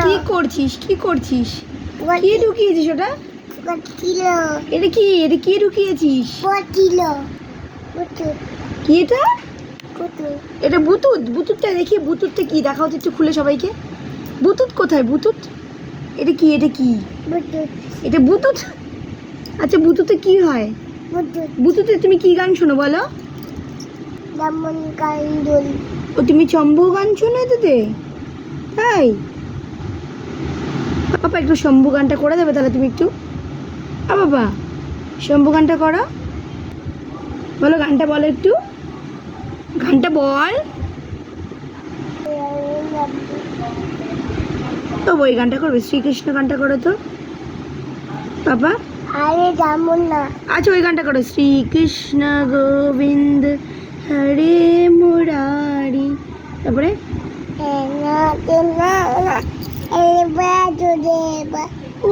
কি করছিস কি করছিস কি ঢুকিয়েছিস ওটা এটা কি ঢুকিয়েছিস কি এটা এটা বুতুত বুতুতটা দেখি বুতুতটা কি দেখাও তো একটু খুলে সবাইকে বুতুত কোথায় বুতুত এটা কি এটা বুতুত আচ্ছা বুতুতে কি হয় বুতুতে তুমি কি গান শোনো বলো ও তুমি শম্ভু গান শোনো এতে তাই বাবা একটু শম্ভু গানটা করে দেবে তাহলে তুমি একটু বাবা শম্ভু গানটা করো বলো গানটা বলো একটু গানটা বল তো ওই গানটা করবে শ্রীকৃষ্ণ গানটা করো তো বাবা আরে যেমন না আচ্ছা ওই গানটা করো শ্রীকৃষ্ণ গোবিন্দ হরে মুরারি তারপরে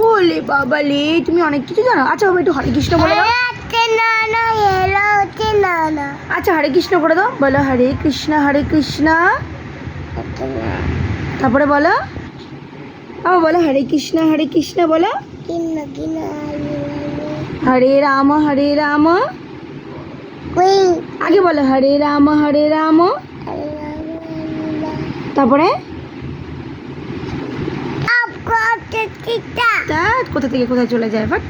ওলে বাবা লে তুমি অনেক কিছু জানো আচ্ছা বাবা একটু হরে কৃষ্ণ বলে দাও আচ্ছা হরে কৃষ্ণ করে দাও বলো হরে কৃষ্ণ তারপরে বলো বলো হরে কৃষ্ণ বলো হরে রাম আগে বলো হরে রাম তারপরে কোথা থেকে কোথায় চলে যায় বাট